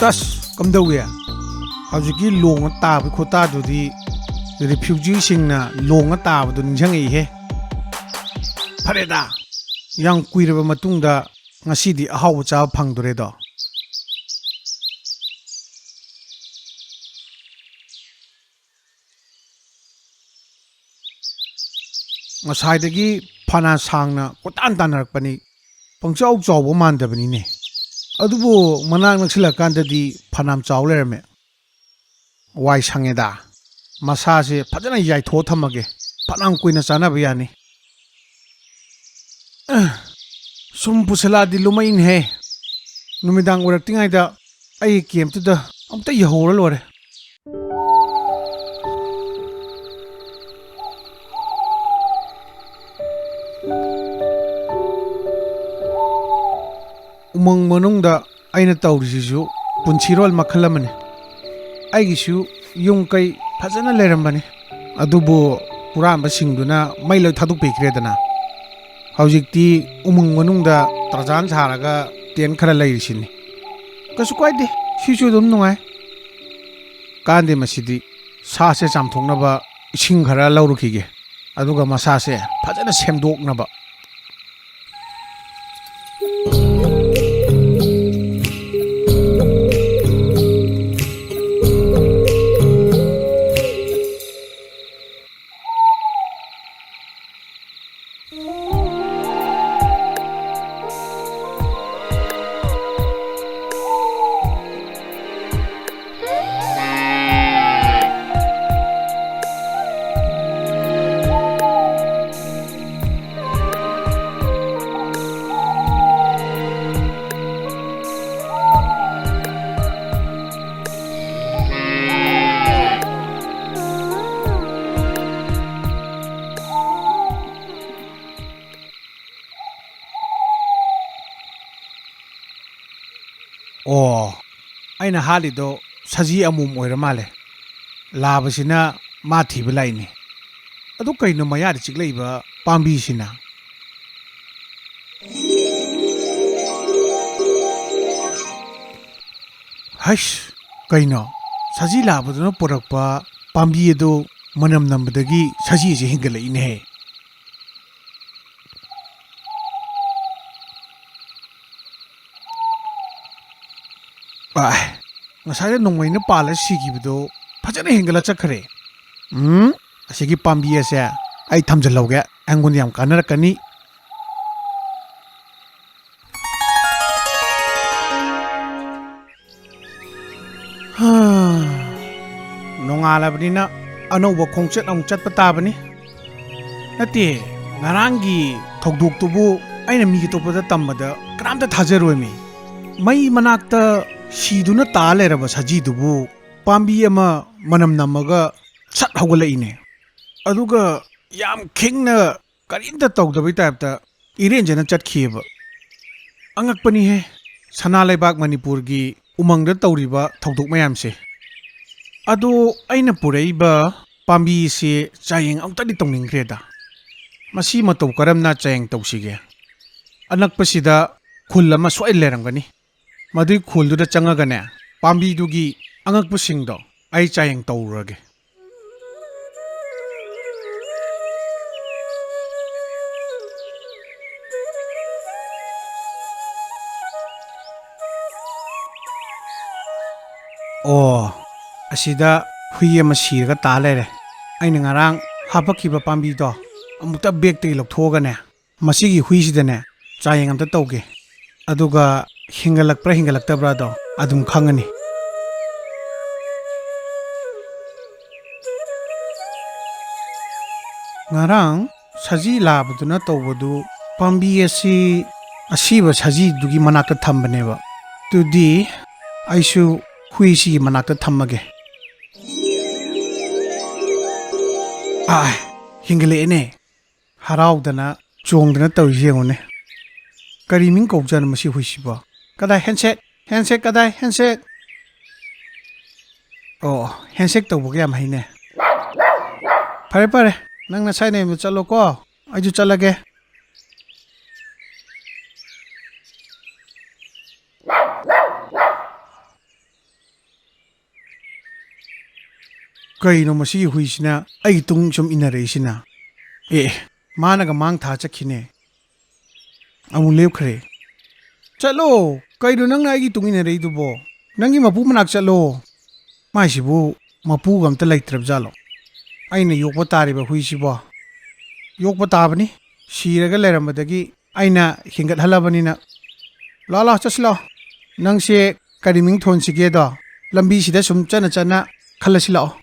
तस कमदौए हौजिकी लोंग ताब खोतादुदी रिफ्यूजीसिंगना लोंग ताबदु निंजंगई फरेदा yang kuiraba matungda ngasidi ahaw cha phangdore do ngasai phana sangna kotan tanarakpani pangchau chawbo mandabani ne adubu manak naksila kandadi phanam chaw lerame wai sangeda masa se phajana yai tho thamage phanang kuina chana bayani sum pusaladi lumain he numidang uraktingai da ai kem tu da amta yahora lore umang manungda aina tawrisisu punchirol makhal amane aigisu yung kai phajana lerambani adubu puramba singduna mailo thaduk pekredana हौजिक्ति Umang मनुंगदा तरजान सारागा ten खरा लैरिसिनि कसु कायदे सिसु दुम नुंगाय कांदे मसिदि सासे चामथोंनाबा इसिंग खरा लौरुखिगे अदुगा मसासे फजना सेमदोकनाबा Oh, aina halido saji amum oira male labasina ma thiba laini adu kaino mayar chikleiba pambi sina hash kaino saji labaduna porakpa pambi edo manam nambadagi saji je hingalaine he ngasai nongmai na pala sigibido phajana hingala chakre asigi pambi ase ai thamjalauge angun yam kanarakani nongalabnina anoba khongchet ang chatpa tabani nati ngarangi thogduktubu aina mi gitopada tambada kramta thajaroimi mai manakta 시두나 따레라바 사지두부 밤비에마 만남 남마가 샷 하고라이네 아두가 얌 킹나 까린다 떡더비 타입다 이렌제나 잣키에바 앙악पनिहे सनालेबाग मणिपुरगी उमंगदा तौरिबा थौदोक मयामसे अदो आइना पुरैबा पाम्बी से चायेंग अमतदि तौनिंग्रेदा मसी मतौ करमना चायेंग तौसिगे अनकपसिदा खुल अमा सोय लेरंगनी मदुई खुलदुदा चंगगने पाम्बीदुगी अंगकपसिंगदो आई चायेंग तौरगे ओ असिदा हुई अमा सिरगा ता लेरे आइना ngarang हापखिबा पाम्बीदो अमुक्ता बेगतै लौथोगने मसिगी हुईसिदने चायेंग अमता तौगे अदुगा हिंगलकप्रा हिंगलक्तब्रादो अदुम खंगनी ngarang saji labaduna tawbadu pambi asi asiba saji dugi manakta thambaneba tudi aisu hui si manakta thammage hingale ene haraudana chongdana tawjengone kariming kawjana masi huisiba kadai handshake kadai handshake oh handshake tawboge yam haine pare pare nang na sai ne mu chalo ko ai ju chalage ꯀꯩꯅꯣ ꯃꯁꯤꯒꯤ ꯍꯨꯏꯁꯤꯅ ꯑꯩꯒꯤ ꯇꯨꯡ ꯁꯨꯝ ꯏꯟꯅꯔꯛꯏꯁꯤꯅ ꯃꯥꯅꯒ ꯃꯥꯡ ꯊꯥ ꯆꯠꯈꯤꯅꯦ ꯑꯃꯨꯛ ꯂꯦꯞꯈ꯭ꯔꯦ ꯆꯠꯂꯣ ꯀꯩꯅꯣ ꯅꯪꯅ ꯑꯩꯒꯤ ꯇꯨꯡ ꯏꯟꯅꯔꯛꯏꯗꯨꯕꯣ ꯅꯪꯒꯤ ꯃꯄꯨ ꯃꯅꯥꯛ ꯆꯠꯂꯣ ꯃꯥꯏꯁꯤꯕꯨ ꯃꯄꯨꯒ ꯑꯝꯇ ꯂꯩꯇ꯭ꯔꯕꯖꯥꯠꯂꯣ ꯑꯩꯅ ꯌꯣꯛꯄ ꯇꯥꯔꯤꯕ ꯍꯨꯏꯁꯤꯕꯣ ꯌꯣꯛꯄ ꯇꯥꯕꯅꯤ ꯁꯤꯔꯒ ꯂꯩꯔꯝꯕꯗꯒꯤ ꯑꯩꯅ ꯍꯤꯡꯒꯠꯍꯜꯂꯕꯅꯤꯅ ꯂꯥꯛꯑꯣ ꯂꯥꯛꯑꯣ ꯆꯠꯁꯤ ꯂꯥꯛꯑꯣ ꯅꯪꯁꯦ ꯀꯔꯤ ꯃꯤꯡ ꯊꯣꯟꯁꯤꯒꯦꯗꯣ ꯂꯝꯕꯤꯁꯤꯗ ꯁꯨꯝ ꯆꯠꯅ ꯆꯠꯅ ꯈꯜꯂꯁꯤ ꯂꯥꯛꯑꯣ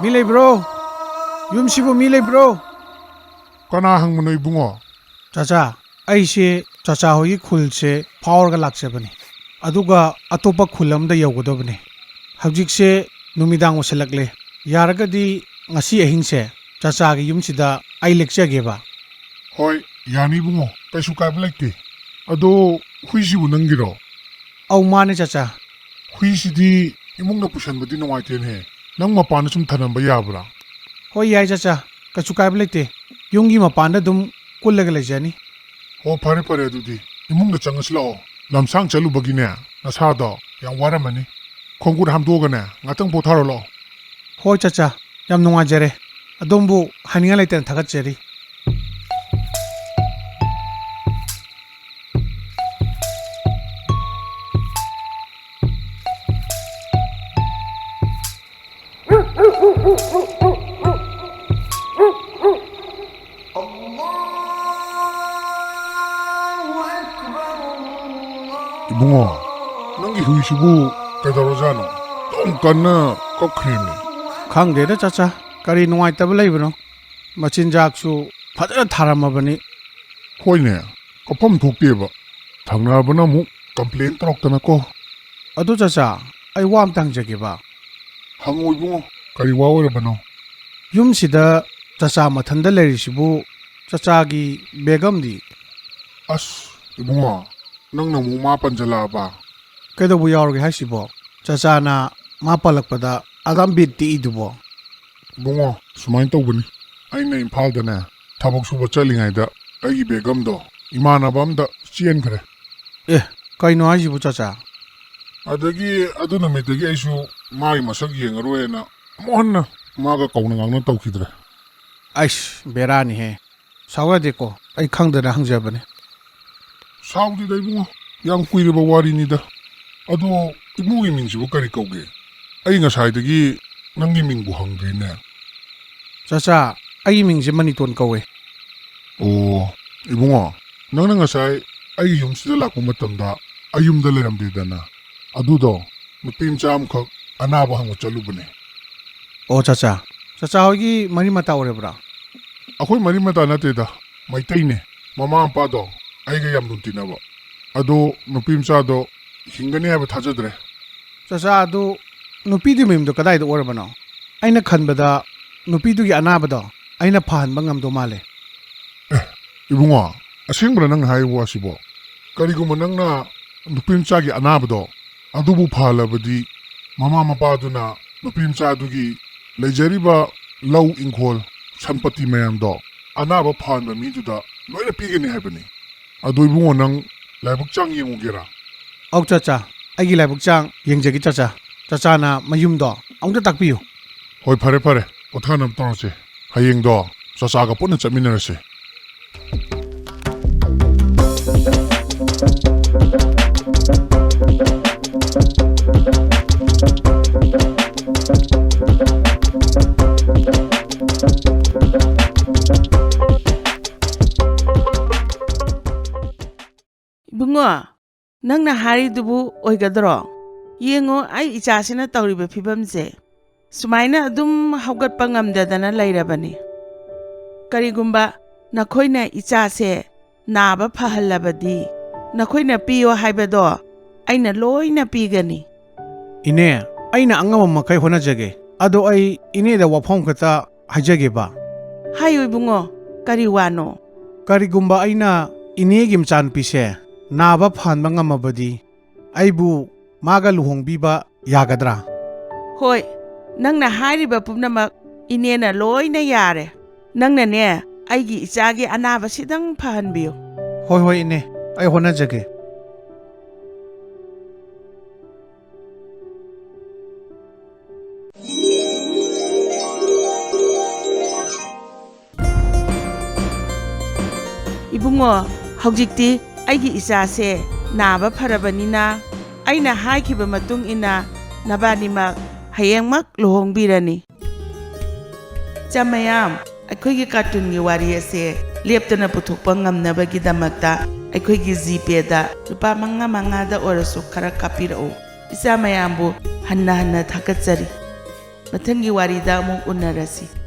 ꯃꯤ ꯂꯩꯕ꯭ꯔꯣ ꯌꯨꯝꯁꯤꯕꯨ ꯃꯤ ꯂꯩꯕ꯭ꯔꯣ ꯀꯅꯥ ꯍꯪꯕꯅꯣ ꯏꯕꯨꯡꯉꯣ ꯆꯥꯆꯥ ꯑꯩꯁꯦ ꯆꯥꯆꯥ ꯍꯣꯏꯒꯤ ꯈꯨꯜꯁꯦ ꯐꯥꯎꯔꯒ ꯂꯥꯛꯆꯕꯅꯤ ꯑꯗꯨꯒ ꯑꯇꯣꯞꯄ ꯈꯨꯜ ꯑꯃꯗ ꯌꯧꯒꯗꯕꯅꯤ ꯍꯧꯖꯤꯛꯁꯦ ꯅꯨꯃꯤꯗꯥꯡ ꯑꯣꯏꯁꯜꯂꯛꯂꯦ ꯌꯥꯔꯒꯗꯤ ꯉꯁꯤ ꯑꯍꯤꯡꯁꯦ ꯆꯥꯆꯥꯒꯤ ꯌꯨꯝꯁꯤꯗ ꯑꯩ ꯂꯦꯛꯆꯒꯦꯕ ꯍꯣꯏ ꯌꯥꯅꯤ ꯏꯕꯨꯡꯉꯣ ꯀꯩꯁꯨ ꯀꯥꯏꯕ ꯂꯩꯇꯦ ꯑꯗꯣ ꯍꯨꯏꯁꯤꯕꯨ ꯅꯪꯒꯤꯔꯣ ꯑꯧ ꯃꯥꯅꯦ ꯆꯥꯆꯥ ꯍꯨꯏꯁꯤꯗꯤ ꯏꯃꯨꯡꯗ ꯄꯨꯁꯟꯕꯗꯤ ꯅꯨꯡꯉꯥꯏꯇꯦꯅꯦ ꯅꯪ ꯃꯄꯥꯟꯗ ꯁꯨꯝ ꯊꯅꯝꯕ ꯌꯥꯕ꯭ꯔꯥ ꯍꯣꯏ ꯌꯥꯏ ꯆꯥꯆꯥ ꯀꯩꯁꯨ ꯀꯥꯏꯕ ꯂꯩꯇꯦ ꯌꯨꯝꯒꯤ ꯃꯄꯥꯟꯗ ꯑꯗꯨꯝ ꯀꯨꯜꯂꯒ ꯂꯩꯖꯅꯤ ꯍꯣ ꯐꯔꯦ ꯐꯔꯦ ꯑꯗꯨꯗꯤ ꯏꯃꯨꯡꯗ ꯆꯪꯉꯁꯤ ꯂꯥꯛꯑꯣ ꯂꯝꯁꯥꯡ ꯆꯠꯂꯨꯕꯒꯤꯅꯦ ꯅꯁꯥꯗꯣ ꯌꯥꯝ ꯋꯥꯔꯝꯃꯅꯤ ꯈꯣꯡꯈꯨꯠ ꯍꯥꯝꯗꯣꯛꯑꯒꯅꯦ ꯉꯥꯛꯇꯪ ꯄꯣꯊꯥꯔꯣ ꯂꯥꯛꯑꯣ ꯍꯣꯏ ꯆꯥꯆꯥ ꯌꯥꯝ ꯅꯨꯡꯉꯥꯏꯖꯔꯦ ꯑꯗꯣꯝꯕꯨ ꯍꯥꯏꯅꯤꯡꯉꯥꯏ ꯂꯩꯇꯅ ꯊꯥꯒꯠꯆꯔꯤ 이봉아, 넌게 후이시고 그대로잖아. 너무 깐나 꺾크림이. ꯈꯪꯗꯦꯗ ꯆꯥꯆꯥ ꯀꯔꯤ ꯅꯨꯡꯉꯥꯏꯇꯕ ꯂꯩꯕꯅꯣ ꯃꯆꯤꯟꯖꯥꯛꯁꯨ ꯐꯖꯅ ꯊꯥꯔꯝꯃꯕꯅꯤ ꯍꯣꯏꯅꯦ, ꯀꯞꯐꯝ ꯊꯣꯛꯇꯦꯕ. ꯊꯪꯅꯕꯅ ꯑꯃꯨꯛ ꯀꯝꯄ꯭ꯂꯦꯟ ꯇꯧꯔꯛꯇꯅꯀꯣ. ꯑꯗꯨ ꯆꯥꯆꯥ ꯑꯩ ꯋꯥ ꯑꯝꯇ ꯍꯪꯖꯒꯦꯕ ꯍꯪꯉꯣ 이봉아, ꯀꯔꯤ ꯋꯥ ꯑꯣꯏꯔꯕꯅꯣ? ꯌꯨꯝꯁꯤꯗ ꯆꯥꯆꯥ ꯃꯊꯟꯗ ꯂꯩꯔꯤꯁꯤꯕꯨ ꯆꯥꯆꯥꯒꯤ ꯕꯦꯒꯝꯗꯤ ꯑꯁ 이봉아, ꯅꯪꯅ ꯑꯃꯨꯛ ꯃꯥ ꯄꯟꯖꯜꯂꯛꯑꯕ. ꯀꯩꯗꯧꯕ ꯌꯥꯎꯔꯒꯦ ꯍꯥꯏꯁꯤꯕꯣ ꯆꯥꯆꯥꯅ ꯃꯥ ꯄꯜꯂꯛꯄꯗ ꯑꯗꯥꯝ ꯕꯤꯠ ꯇꯦꯛꯏꯗꯨꯕꯣ 이봉아, ꯁꯨꯃꯥꯏꯅ ꯇꯧꯕꯅꯤ. ꯑꯩꯅ ꯏꯝꯐꯥꯜꯗꯅꯦ ꯊꯕꯛ ꯁꯨꯕ ꯆꯠꯂꯤꯉꯩꯗ ꯑꯩꯒꯤ ꯕꯦꯒꯝꯗꯣ ꯏꯃꯥꯟꯅꯕ ꯑꯝꯗ ꯆꯦꯟꯈ꯭ꯔꯦ. ꯀꯩꯅꯣ ꯍꯥꯏꯁꯤꯕꯨ ꯆꯥꯆꯥ ꯑꯗꯒꯤ ꯑꯗꯨ ꯅꯨꯃꯤꯠꯇꯒꯤ ꯑꯩꯁꯨ ꯃꯥꯒꯤ ꯃꯁꯛ ꯌꯦꯡꯉꯔꯣꯏꯅ ꯑꯃꯨꯛ ꯍꯟꯅ ꯃꯥꯒ ꯀꯧꯅ ꯉꯥꯡꯅ ꯇꯧꯈꯤꯗ꯭ꯔꯦ. ꯑꯩꯁ ꯕꯦꯔꯥꯅꯤꯍꯦ ꯁꯥꯎꯌꯥꯗꯦꯀꯣ ꯑꯩ ꯈꯪꯗꯅ ꯍꯪꯖꯕꯅꯦ ꯁꯥꯎꯗꯦꯗ ꯏꯕꯨꯡꯉꯣ ꯌꯥꯝ ꯀꯨꯏꯔꯕ ꯋꯥꯔꯤꯅꯤꯗ. ꯑꯗꯣ ꯏꯕꯨꯡꯒꯤ ꯃꯤꯡꯁꯤꯕꯨ ꯀꯔꯤ ꯀꯧꯒꯦ? ꯑꯩ ꯉꯁꯥꯏꯗꯒꯤ ꯅꯪꯒꯤ ꯃꯤꯡꯕꯨ ꯍꯪꯗ꯭ꯔꯤꯅꯦ. ꯆꯥꯆꯥ ꯑꯩꯒꯤ ꯃꯤꯡꯁꯦ ꯃꯅꯤꯇꯣꯟ ꯀꯧꯋꯦ ꯑꯣ 이봉아, ꯅꯪꯅ ꯉꯁꯥꯏ ꯑꯩꯒꯤ ꯌꯨꯝꯁꯤꯗ ꯂꯥꯛꯄ ꯃꯇꯝꯗ ꯑꯩ ꯌꯨꯝꯗ ꯂꯩꯔꯝꯗꯦꯗꯅ. ꯑꯗꯨꯗꯣ ꯅꯨꯄꯤ ꯃꯆꯥ ꯑꯃꯈꯛ ꯑꯅꯥꯕ ꯍꯪꯕ ꯆꯠꯂꯨꯕꯅꯦ. ꯑꯣ ꯆꯥꯆꯥ ꯆꯥꯆꯥ ꯍꯣꯏꯒꯤ ꯃꯔꯤ ꯃꯇꯥ ꯑꯣꯏꯔꯕ꯭ꯔꯥ ꯑꯩꯈꯣꯏ ꯃꯔꯤ ꯃꯇꯥ ꯅꯠꯇꯦꯗ, ꯃꯩꯇꯩꯅꯦ. ꯃꯃꯥ ꯃꯄꯥꯗꯣ ꯑꯩꯒ ꯌꯥꯝ ꯂꯨꯅ ꯇꯤꯟꯅꯕ. ꯑꯗꯣ ꯅꯨꯄꯤ ꯃꯆꯥꯗꯣ ꯍꯤꯡꯒꯅꯤ ꯍꯥꯏꯕ ꯊꯥꯖꯗ꯭ꯔꯦ. ꯆꯥꯆꯥ ꯑꯗꯨ ꯅꯨꯄꯤꯗꯨꯒꯤ ꯃꯌꯨꯝꯗꯣ ꯀꯗꯥꯏꯗ ꯑꯣꯏꯔꯕꯅꯣ ꯑꯩꯅ ꯈꯟꯕꯗ ꯅꯨꯄꯤꯗꯨꯒꯤ ꯑꯅꯥꯕꯗꯣ ꯑꯩꯅ ꯐꯍꯟꯕ ꯉꯝꯗꯧ ꯃꯥꯜꯂꯦ 이봉아, ꯑꯁꯦꯡꯕꯔ ꯅꯪꯅ ꯍꯥꯏꯔꯤꯕ ꯋꯥꯁꯤꯕꯣ? ꯀꯔꯤꯒꯨꯝꯕ ꯅꯪꯅ ꯅꯨꯄꯤ ꯃꯆꯥꯒꯤ ꯑꯅꯥꯕꯗꯣ ꯑꯗꯨꯕꯨ ꯐꯍꯜꯂꯕꯗꯤ ꯃꯃꯥ ꯃꯄꯥꯗꯨꯅ ꯅꯨꯄꯤ ꯃꯆꯥꯗꯨꯒꯤ ꯂꯩꯖꯔꯤꯕ ꯂꯧ ꯏꯪꯈꯣꯜ ꯁꯝꯄꯇꯤ ꯃꯌꯥꯝꯗꯣ ꯑꯅꯥꯕ ꯐꯍꯟꯕ ꯃꯤꯗꯨꯗ ꯂꯣꯏꯅ ꯄꯤꯒꯅꯤ ꯍꯥꯏꯕꯅꯤ. ꯑꯗꯣ ꯏꯕꯨꯡꯉꯣ ꯅꯪ ꯂꯥꯏꯕꯛ ꯆꯥꯡ ꯌꯦꯡꯉꯨꯒꯦꯔꯥ? ꯑꯧ ꯆꯥꯆꯥ ꯑꯩꯒꯤ ꯂꯥꯏꯕꯛ ꯆꯥꯡ ꯌꯦꯡꯖꯒꯦ ꯆꯥꯆꯥ ꯆꯥꯆꯥꯅ ꯃꯌꯨꯝꯗꯣ ꯑꯃꯨꯛꯇ ꯇꯥꯛꯄꯤꯌꯨ ꯍꯣꯏ ꯐꯔꯦ ꯐꯔꯦ ꯄꯣꯊꯥꯅꯕ ꯇꯧꯔꯁꯦ. ꯍꯌꯦꯡꯗꯣ ꯆꯥꯆꯥꯒ ꯄꯨꯟꯅ ꯆꯠꯃꯤꯟꯅꯔꯁꯦ. ꯏꯕꯨꯡꯉꯣ ꯅꯪꯅ ꯍꯥꯏꯔꯤꯗꯨꯕꯨ ꯑꯣꯏꯒꯗ꯭ꯔꯣ? ꯌꯦꯡꯉꯣ ꯑꯩ ꯏꯆꯥꯁꯤꯅ ꯇꯧꯔꯤꯕ ꯐꯤꯕꯝꯁꯦ ꯁꯨꯃꯥꯏꯅ ꯑꯗꯨꯝ ꯍꯧꯒꯠꯄ ꯉꯝꯗꯗꯅ ꯂꯩꯔꯕꯅꯤ. ꯀꯔꯤꯒꯨꯝꯕ ꯅꯈꯣꯏꯅ ꯏꯆꯥꯁꯦ ꯅꯥꯕ ꯐꯍꯜꯂꯕꯗꯤ ꯅꯈꯣꯏꯅ ꯄꯤꯌꯣ ꯍꯥꯏꯕꯗꯣ ꯑꯩꯅ ꯂꯣꯏꯅ ꯄꯤꯒꯅꯤ. ꯏꯅꯦ ꯑꯩꯅ ꯑꯉꯝꯕ ꯃꯈꯩ ꯍꯣꯠꯅꯖꯒꯦ ꯑꯗꯣ ꯑꯩ ꯏꯅꯦꯗ ꯋꯥꯐꯝ ꯈꯛꯇ ꯍꯥꯏꯖꯒꯦꯕ ꯍꯥꯏꯌꯨ ꯏꯕꯨꯡꯉꯣ ꯀꯔꯤ ꯋꯥꯅꯣ? ꯀꯔꯤꯒꯨꯝꯕ ꯑꯩꯅ ꯏꯅꯦꯒꯤ ꯃꯆꯥꯅꯨꯄꯤꯁꯦ ꯅꯥꯕ ꯐꯍꯟꯕ ꯉꯝꯃꯕꯗꯤ ꯑꯩꯕꯨ ꯃꯥꯒ ꯂꯨꯍꯣꯡꯕꯤꯕ ꯌꯥꯒꯗ꯭ꯔꯥ? ꯍꯣꯏ ꯅꯪꯅ ꯍꯥꯏꯔꯤꯕ ꯄꯨꯝꯅꯃꯛ ꯏꯅꯦꯅ ꯂꯣꯏꯅ ꯌꯥꯔꯦ. ꯅꯪꯅꯅꯦ ꯑꯩꯒꯤ ꯏꯆꯥꯒꯤ ꯑꯅꯥꯕꯁꯤꯗꯪ ꯐꯍꯟꯕꯤꯌꯨ. ꯍꯣꯏ ꯍꯣꯏ ꯏꯅꯦ, ꯑꯩ ꯍꯣꯠꯅꯖꯒꯦ. 이붕어, ꯍꯧꯖꯤꯛꯇꯤ ꯑꯩꯒꯤ 이자세 나aba farabанina ꯑꯩꯅ 하이키ba matung ina 나바니막 hayengmak luhongbirani. Chamayam, ꯑꯩꯈꯣꯏꯒꯤ ꯀꯥꯔꯇꯨꯟꯒꯤ ꯋꯥꯔꯤ ꯑꯁꯦ ꯂꯦꯞꯇꯅ ꯄꯨꯊꯣꯛꯄ ꯉꯝꯅꯕꯒꯤꯗꯃꯛꯇ ꯑꯩꯈꯣꯏꯒꯤ ꯖꯤꯄꯦꯗ ꯂꯨꯄꯥ 5,500ꯗ ꯑꯣꯏꯔꯁꯨ ꯈꯔ ꯀꯥꯞꯄꯤꯔꯛꯎ. ꯏꯆꯥ ꯃꯌꯥꯝꯕꯨ ꯍꯟꯅ ꯊꯥꯒꯠꯆꯔꯤ. ꯃꯊꯪꯒꯤ ꯋꯥꯔꯤꯗ ꯑꯃꯨꯛ ꯎꯅꯔꯁꯤ.